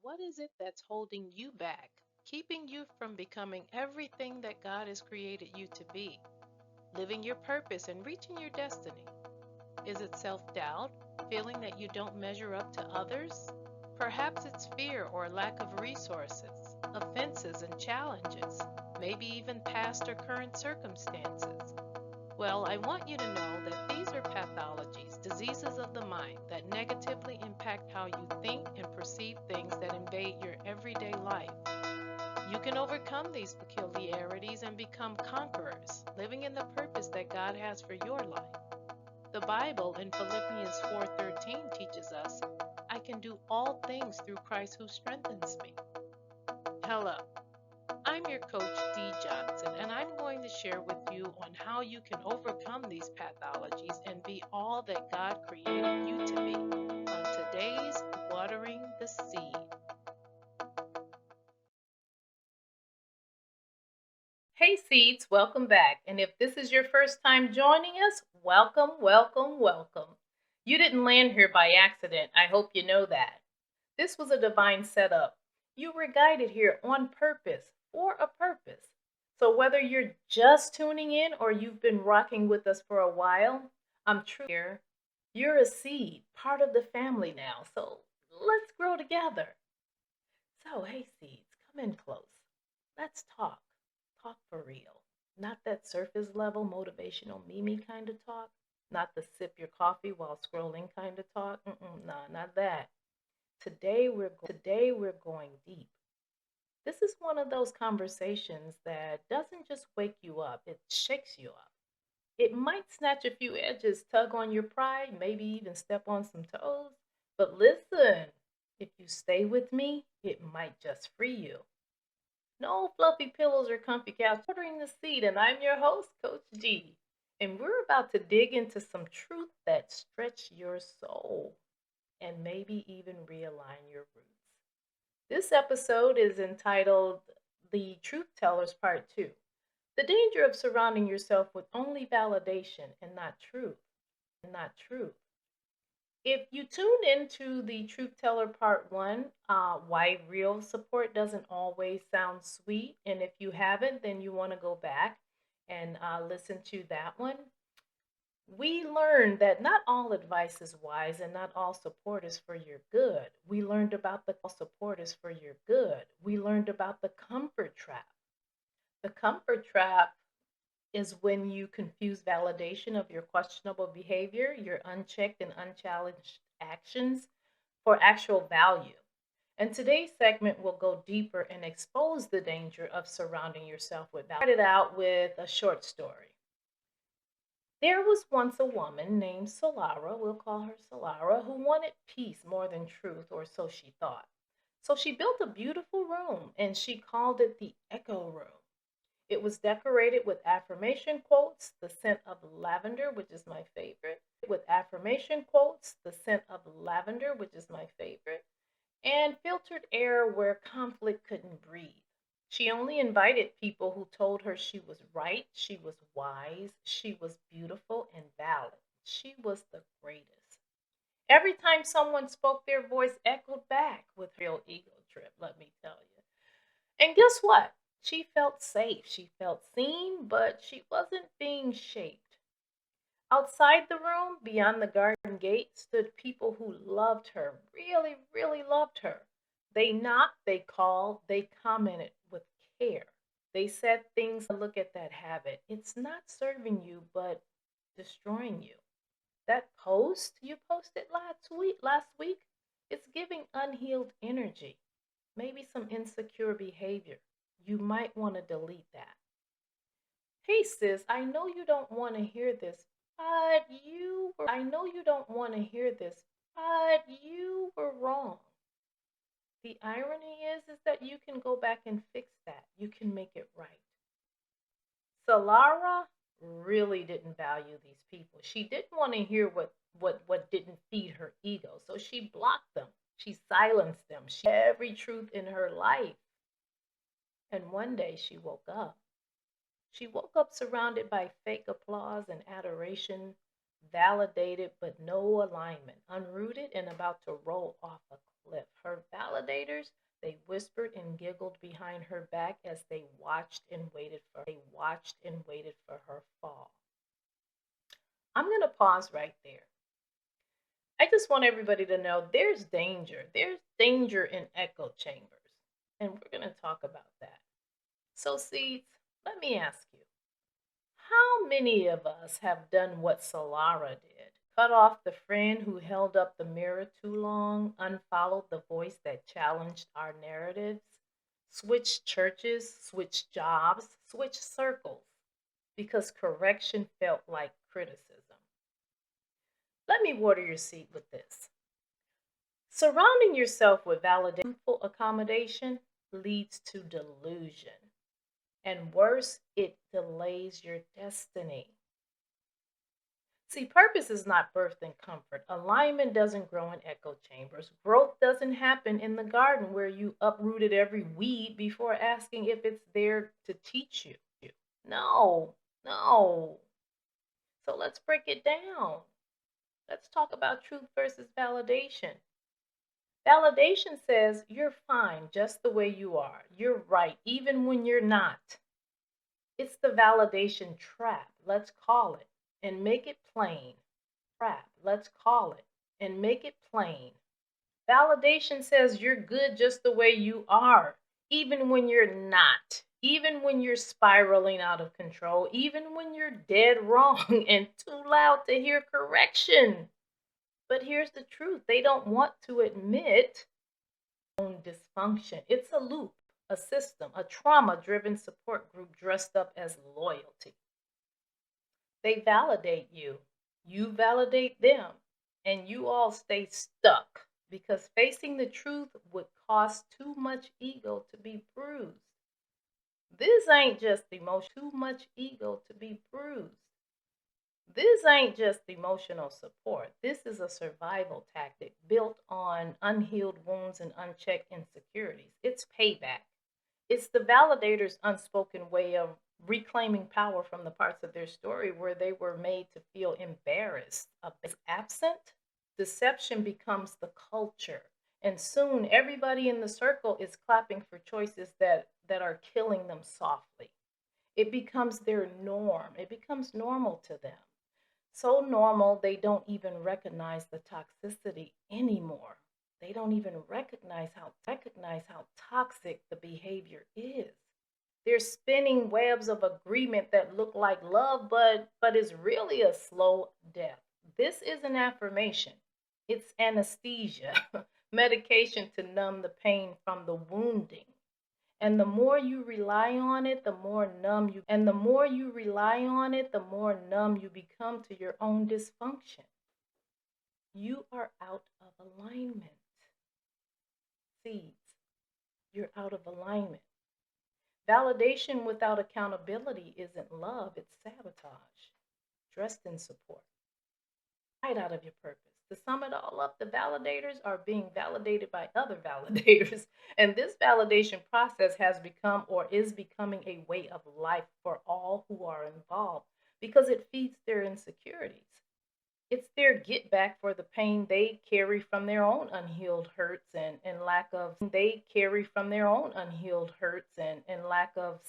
What is it that's holding you back, keeping you from becoming everything that God has created you to be, living your purpose and reaching your destiny? Is it self doubt, feeling that you don't measure up to others? Perhaps it's fear or lack of resources, offenses and challenges, maybe even past or current circumstances. Well, I want you to know that these are pathologies, diseases of the mind that negatively impact how you think and perceive things that invade your everyday life. You can overcome these peculiarities and become conquerors, living in the purpose that God has for your life. The Bible in Philippians 4:13 teaches us, I can do all things through Christ who strengthens me. Hello, I'm your coach Dee Johnson, and I'm going to share with you on how you can overcome these pathologies and be all that God created you to be on today's Watering the Seed. Hey Seeds, welcome back. And if this is your first time joining us, welcome, welcome, welcome. You didn't land here by accident. I hope you know that. This was a divine setup. You were guided here on purpose, for a purpose. So whether you're just tuning in or you've been rocking with us for a while, I'm true here. You're a seed, part of the family now. So let's grow together. So, hey seeds, come in close. Let's talk. Talk for real. Not that surface level motivational Mimi kind of talk. Not the sip your coffee while scrolling kind of talk. Nah, not that. Today we're going deep. This is one of those conversations that doesn't just wake you up, it shakes you up. It might snatch a few edges, tug on your pride, maybe even step on some toes. But listen, if you stay with me, it might just free you. No fluffy pillows or comfy couch, ordering the seat, and I'm your host, Coach G. And we're about to dig into some truth that stretch your soul and maybe even realign your roots. This episode is entitled The Truth Tellers Part 2. The danger of surrounding yourself with only validation and not truth. If you tuned into the Truth Teller Part 1, why real support doesn't always sound sweet, and if you haven't, then you want to go back and listen to that one. We learned that not all advice is wise and not all support is for your good. We learned about the support is for your good. We learned about the comfort trap. The comfort trap is when you confuse validation of your questionable behavior, your unchecked and unchallenged actions, for actual value. And today's segment will go deeper and expose the danger of surrounding yourself with value. Started out with a short story. There was once a woman named Solara, we'll call her Solara, who wanted peace more than truth, or so she thought. So she built a beautiful room and she called it the Echo Room. It was decorated with affirmation quotes, the scent of lavender, which is my favorite, and filtered air where conflict couldn't breathe. She only invited people who told her she was right, she was wise, she was beautiful and valid. She was the greatest. Every time someone spoke, their voice echoed back with real ego trip, let me tell you. And guess what? She felt safe. She felt seen, but she wasn't being shaped. Outside the room, beyond the garden gate, stood people who loved her, really, really loved her. They knocked, they called, they commented with care. They said things, look at that habit. It's not serving you, but destroying you. That post you posted last week, it's giving unhealed energy, maybe some insecure behavior. You might want to delete that. Hey sis, I know you don't want to hear this, but you were wrong. The irony is that you can go back and fix that. You can make it right. Solara really didn't value these people. She didn't want to hear what didn't feed her ego. So she blocked them. She silenced them. She every truth in her life. And one day she woke up. She woke up surrounded by fake applause and adoration, validated but no alignment, unrooted and about to roll off a cliff. Her validators, they whispered and giggled behind her back as they watched and waited for her fall. I'm going to pause right there. I just want everybody to know there's danger. There's danger in echo chambers. And we're going to talk about that. So, Seeds, let me ask you, how many of us have done what Solara did? Cut off the friend who held up the mirror too long, unfollowed the voice that challenged our narratives, switched churches, switched jobs, switched circles, because correction felt like criticism. Let me water your seat with this. Surrounding yourself with validation, accommodation leads to delusion. And worse, it delays your destiny. See, purpose is not birthed in comfort. Alignment doesn't grow in echo chambers. Growth doesn't happen in the garden where you uprooted every weed before asking if it's there to teach you. No, no. So let's break it down. Let's talk about truth versus validation. Validation says you're fine just the way you are. You're right, even when you're not. It's the validation trap, let's call it, and make it plain. Trap, let's call it, and make it plain. Validation says you're good just the way you are, even when you're not, even when you're spiraling out of control, even when you're dead wrong and too loud to hear correction. But here's the truth, they don't want to admit own dysfunction. It's a loop, a system, a trauma-driven support group dressed up as loyalty. They validate you, you validate them, and you all stay stuck because facing the truth would cost too much ego to be bruised. This ain't just emotion, too much ego to be bruised. This ain't just emotional support. This is a survival tactic built on unhealed wounds and unchecked insecurities. It's payback. It's the validator's unspoken way of reclaiming power from the parts of their story where they were made to feel embarrassed. Absent, deception becomes the culture. And soon everybody in the circle is clapping for choices that are killing them softly. It becomes their norm. It becomes normal to them. So normal, they don't even recognize the toxicity anymore. They don't even recognize how toxic the behavior is. They're spinning webs of agreement that look like love, but is really a slow death. This is an affirmation. It's anesthesia, medication to numb the pain from the wounding. And the more you rely on it, the more numb you become to your own dysfunction. You are out of alignment. Seeds, you're out of alignment. Validation without accountability isn't love, it's sabotage, dressed in support. Right out of your purpose. To sum it all up, the validators are being validated by other validators. And this validation process has become or is becoming a way of life for all who are involved because it feeds their insecurities. It's their get back for the pain they carry from their own unhealed hurts and lack of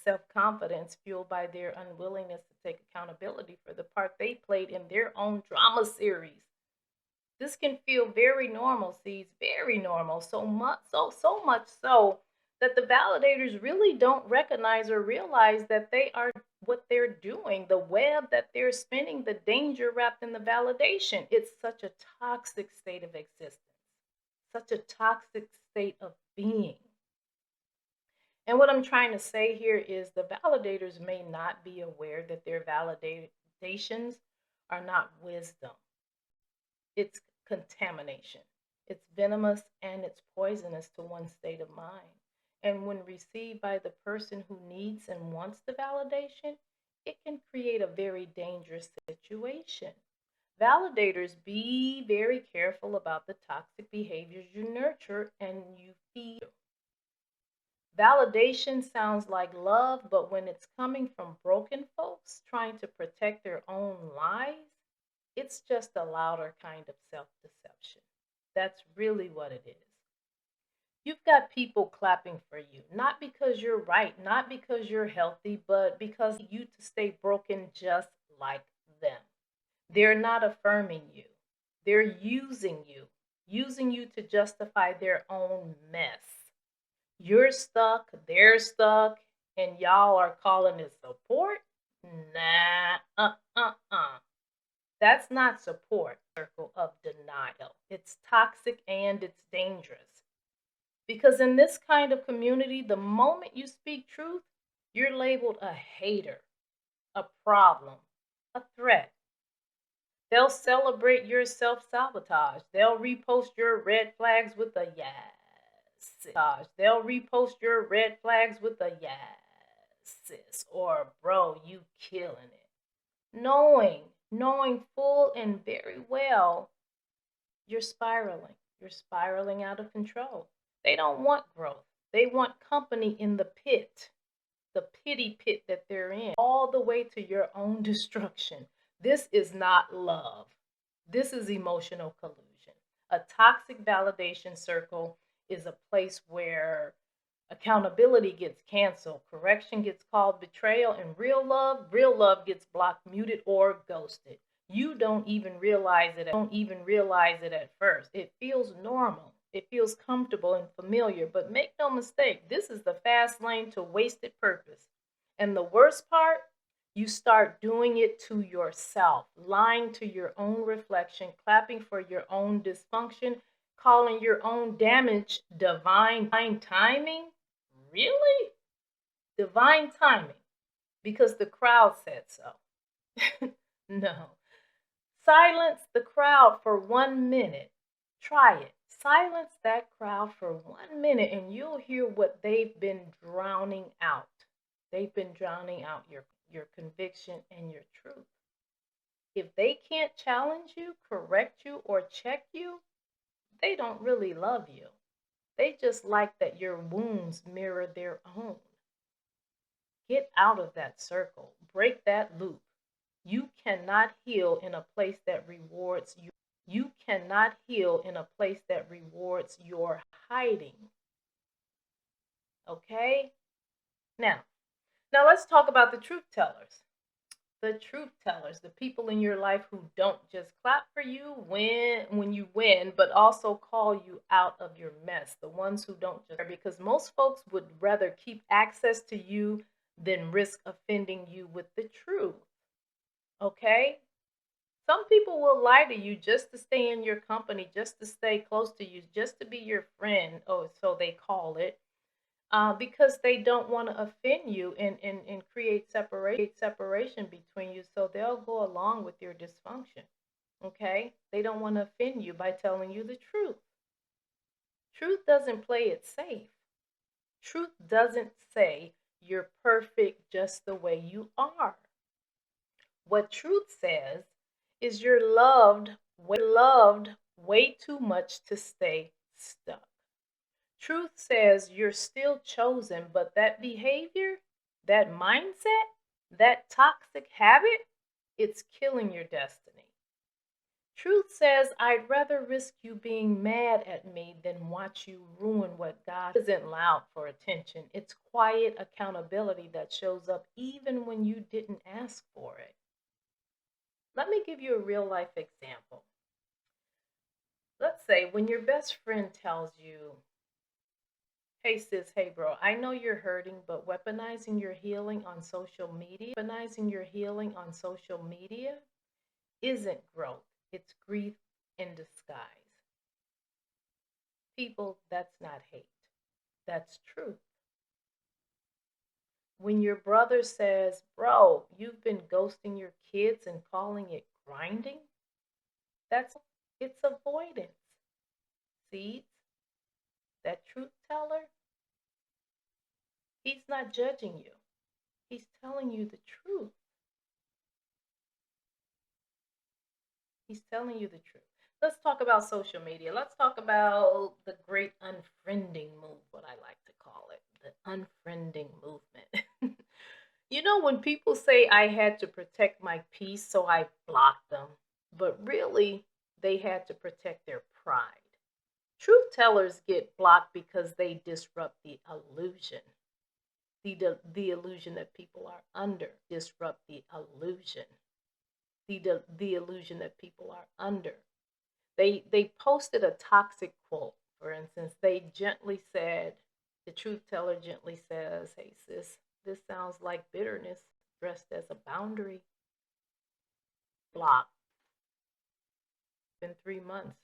self-confidence fueled by their unwillingness to take accountability for the part they played in their own drama series. This can feel very normal, Seeds, very normal. So much so that the validators really don't recognize or realize that they are what they're doing, the web that they're spinning, the danger wrapped in the validation. It's such a toxic state of existence, such a toxic state of being. And what I'm trying to say here is the validators may not be aware that their validations are not wisdom. It's contamination. It's venomous and it's poisonous to one's state of mind. And when received by the person who needs and wants the validation, it can create a very dangerous situation. Validators, be very careful about the toxic behaviors you nurture and you feed. Validation sounds like love, but when it's coming from broken folks trying to protect their own lives, It's just a louder kind of self-deception. That's really what it is. You've got people clapping for you, not because you're right, not because you're healthy, but because you to stay broken just like them. They're not affirming you. They're using you to justify their own mess. You're stuck, they're stuck, and y'all are calling it support? Nah, That's not support. Circle of denial. It's toxic and it's dangerous. Because in this kind of community, the moment you speak truth, you're labeled a hater, a problem, a threat. They'll celebrate your self sabotage. They'll repost your red flags with a yes. They'll repost your red flags with a yes, sis. Or, bro, you killing it. Knowing full and very well you're spiraling. You're spiraling out of control. They don't want growth. They want company in the pit, the pity pit that they're in, all the way to your own destruction. This is not love. This is emotional collusion. A toxic validation circle is a place where accountability gets canceled, correction gets called betrayal, and real love gets blocked, muted, or ghosted. You don't even realize it. Don't even realize it at first. It feels normal. It feels comfortable and familiar. But make no mistake, this is the fast lane to wasted purpose. And the worst part, you start doing it to yourself, lying to your own reflection, clapping for your own dysfunction, calling your own damage divine timing. Really? Divine timing. Because the crowd said so. No. Silence the crowd for 1 minute. Try it. Silence that crowd for 1 minute and you'll hear what they've been drowning out. They've been drowning out your conviction and your truth. If they can't challenge you, correct you, or check you, they don't really love you. They just like that your wounds mirror their own. Get out of that circle. Break that loop. You cannot heal in a place that rewards you. You cannot heal in a place that rewards your hiding. Okay? Now let's talk about the truth tellers. The truth tellers, the people in your life who don't just clap for you when you win, but also call you out of your mess. The ones who don't just, because most folks would rather keep access to you than risk offending you with the truth. Okay? Some people will lie to you just to stay in your company, just to stay close to you, just to be your friend. Oh, so they call it. Because they don't want to offend you and create separation between you. So they'll go along with your dysfunction. Okay? They don't want to offend you by telling you the truth. Truth doesn't play it safe. Truth doesn't say you're perfect just the way you are. What truth says is you're loved way too much to stay stuck. Truth says you're still chosen, but that behavior, that mindset, that toxic habit, it's killing your destiny. Truth says I'd rather risk you being mad at me than watch you ruin what God isn't loud for attention. It's quiet accountability that shows up even when you didn't ask for it. Let me give you a real life example. Let's say when your best friend tells you, hey sis, hey bro, I know you're hurting, but weaponizing your healing on social media isn't growth. It's grief in disguise. People, that's not hate. That's truth. When your brother says, bro, you've been ghosting your kids and calling it grinding, it's avoidance. Seeds, that truth teller, he's not judging you. He's telling you the truth. He's telling you the truth. Let's talk about social media. Let's talk about the great unfriending move, what I like to call it, the unfriending movement. You know, when people say I had to protect my peace, so I blocked them. but really they had to protect their pride. Truth tellers get blocked because they disrupt the illusion. The illusion that people are under. Disrupt the illusion. The illusion that people are under. They posted a toxic quote. For instance, they gently said, the truth teller gently says, "Hey sis, this sounds like bitterness dressed as a boundary." Block. Been 3 months.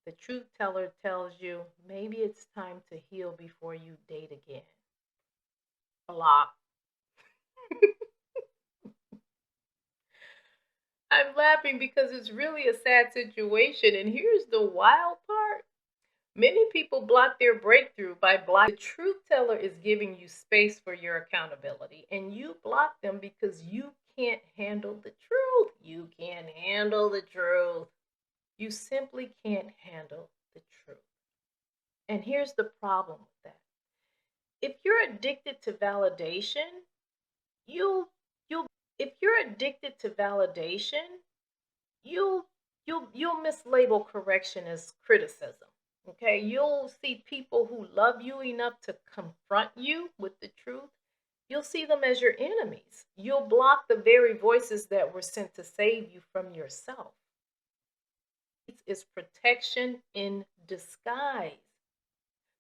The truth teller tells you maybe it's time to heal before you date again. Block. I'm laughing because it's really a sad situation. And here's the wild part. Many people block their breakthrough by blocking. The truth teller is giving you space for your accountability, and you block them because you can't handle the truth. You can't handle the truth. You simply can't handle the truth. And here's the problem with that. If you're addicted to validation, you'll if you're addicted to validation, you'll you'll mislabel correction as criticism. Okay, you'll see people who love you enough to confront you with the truth. You'll see them as your enemies. You'll block the very voices that were sent to save you from yourself. It's protection in disguise.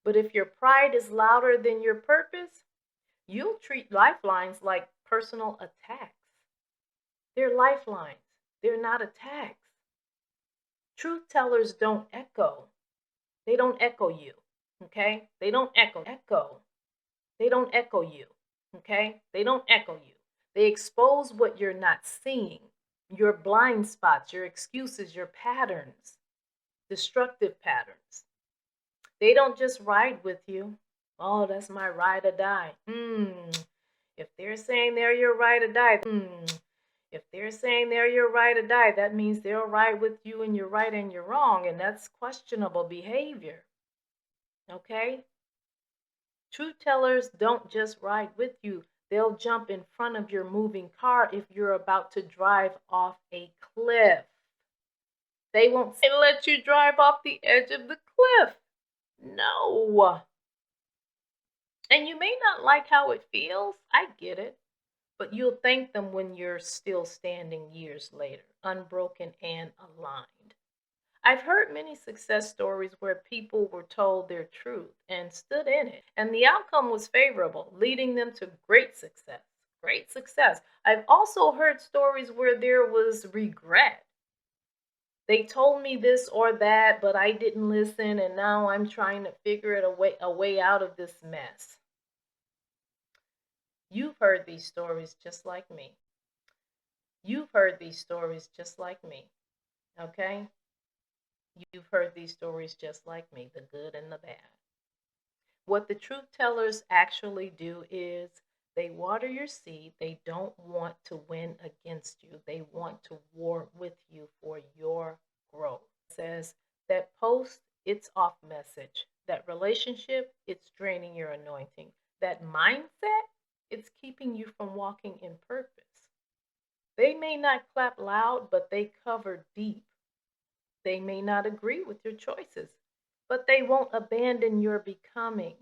But if your pride is louder than your purpose, you'll treat lifelines like personal attacks. They're lifelines, they're not attacks. Truth tellers don't echo. They don't echo you, okay? They don't echo. They don't echo you, okay? They don't echo you. They expose what you're not seeing, your blind spots, your excuses, your patterns, destructive patterns. They don't just ride with you. Oh, that's my ride or die. If they're saying they're your ride or die, if they're saying they're your ride or die, that means they'll ride with you and you're right and you're wrong, and that's questionable behavior. Okay? Truth tellers don't just ride with you. They'll jump in front of your moving car if you're about to drive off a cliff. They won't let you drive off the edge of the cliff. No. And you may not like how it feels. I get it. But you'll thank them when you're still standing years later, unbroken and aligned. I've heard many success stories where people were told their truth and stood in it, and the outcome was favorable, leading them to great success. Great success. I've also heard stories where there was regret. They told me this or that, but I didn't listen, and now I'm trying to figure it a way out of this mess. You've heard these stories just like me. You've heard these stories just like me. Okay? You've heard these stories just like me, the good and the bad. What the truth tellers actually do is they water your seed. They don't want to win against you. They want to war with you for your growth. It says that post, it's off message. That relationship, it's draining your anointing. That mindset, it's keeping you from walking in purpose. They may not clap loud, but they cover deep. They may not agree with your choices, but they won't abandon your becoming.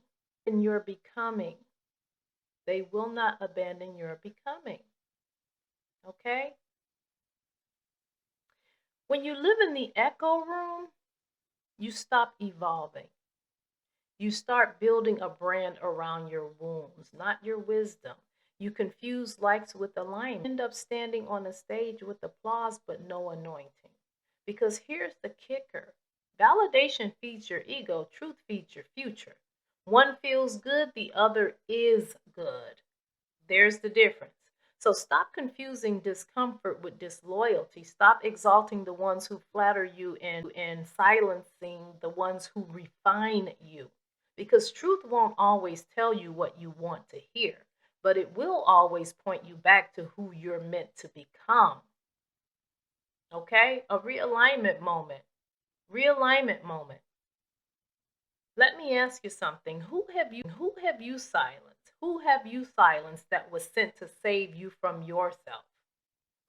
In your becoming, they will not abandon your becoming. Okay? When you live in the echo room, you stop evolving. You start building a brand around your wounds, not your wisdom. You confuse likes with alignment. End up standing on a stage with applause but no anointing. Because here's the kicker. Validation feeds your ego, truth feeds your future. One feels good, the other is good. There's the difference. So stop confusing discomfort with disloyalty. Stop exalting the ones who flatter you and silencing the ones who refine you. Because truth won't always tell you what you want to hear, but it will always point you back to who you're meant to become. Okay? A realignment moment. Realignment moment. Let me ask you something. Who have you silenced? Who have you silenced that was sent to save you from yourself?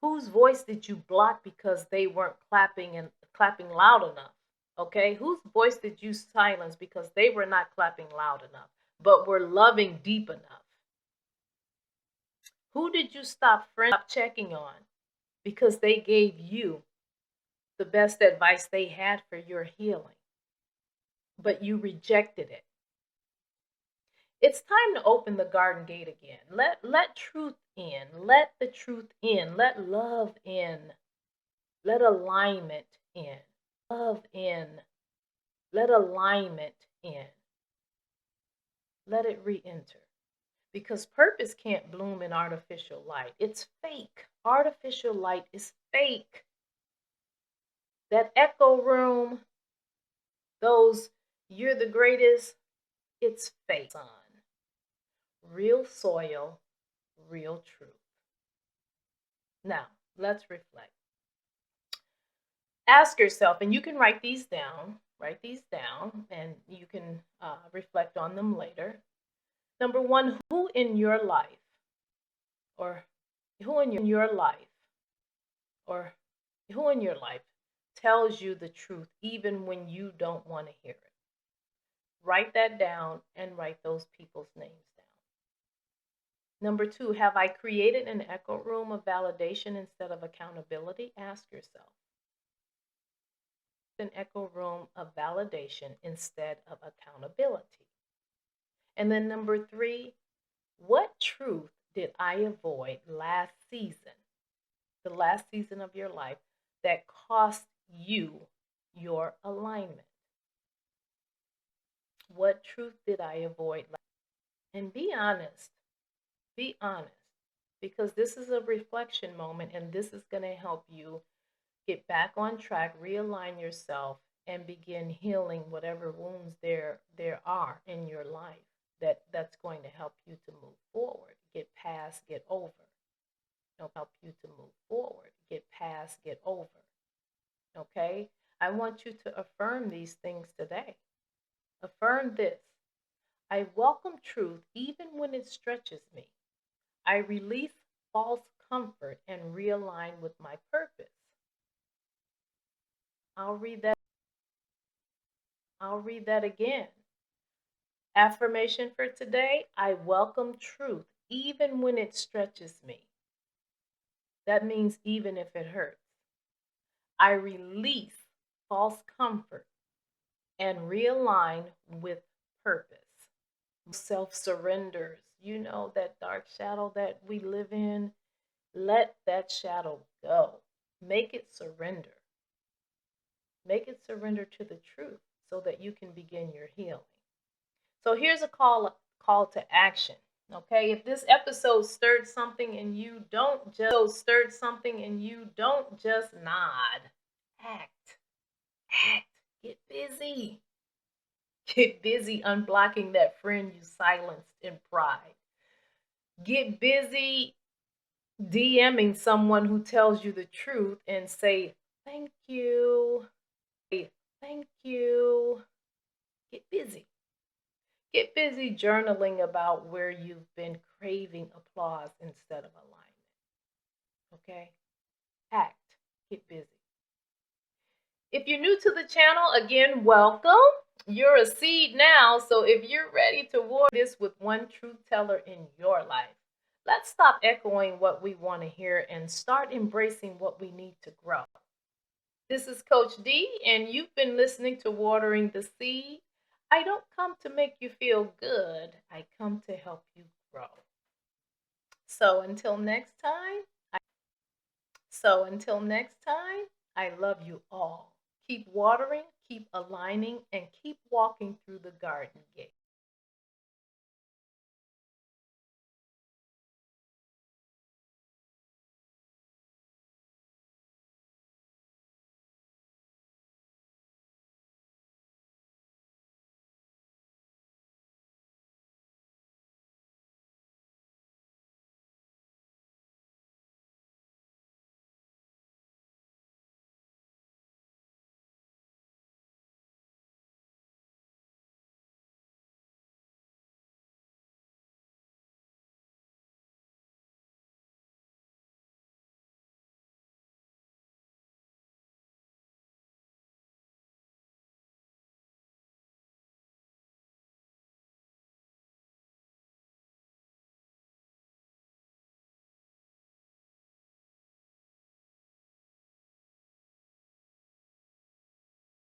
Whose voice did you block because they weren't clapping loud enough? Okay? Whose voice did you silence because they were not clapping loud enough, but were loving deep enough? Who did you stop checking on because they gave you the best advice they had for your healing, but you rejected it? It's time to open the garden gate again. Let truth in. Let the truth in. Let love in. Let alignment in. Love in. Let alignment in. Let it re-enter. Because purpose can't bloom in artificial light. It's fake. Artificial light is fake. That echo room, those "you're the greatest," it's fake. Sun. Real soil, real truth. Now, let's reflect. Ask yourself, and you can write these down, and you can reflect on them later. Number one, who in your life, or who in your life, or who in your life tells you the truth even when you don't want to hear it? Write that down and write those people's names down. Number two, have I created an echo room of validation instead of accountability? Ask yourself. An echo room of validation instead of accountability. And then number three, what truth did I avoid last season, the last season of your life, that cost you your alignment? What truth did I avoid? And be honest. Be honest. Because this is a reflection moment, and this is going to help you get back on track, realign yourself, and begin healing whatever wounds there are in your life that's going to help you to move forward, get past, get over. It'll help you to move forward, get past, get over. Okay? I want you to affirm these things today. Affirm this. I welcome truth even when it stretches me. I release false comfort and realign with my purpose. I'll read that again. Affirmation for today: I welcome truth even when it stretches me. That means even if it hurts. I release false comfort and realign with purpose. Self surrenders. You know, that dark shadow that we live in, let that shadow go. Make it surrender. Make it surrender to the truth so that you can begin your healing. So here's a call to action. Okay, if this episode stirred something in you, don't just nod. Act. Get busy. Get busy unblocking that friend you silenced in pride. Get busy DMing someone who tells you the truth and say thank you. Thank you. Get busy. Get busy journaling about where you've been craving applause instead of alignment. Okay? Act. Get busy. If you're new to the channel, again, welcome. You're a seed now, so if you're ready to water this with one truth teller in your life, let's stop echoing what we want to hear and start embracing what we need to grow. This is Coach D, and you've been listening to Watering the Seed. I don't come to make you feel good. I come to help you grow. So until next time, I love you all. Keep watering, keep aligning, and keep walking through the garden gate.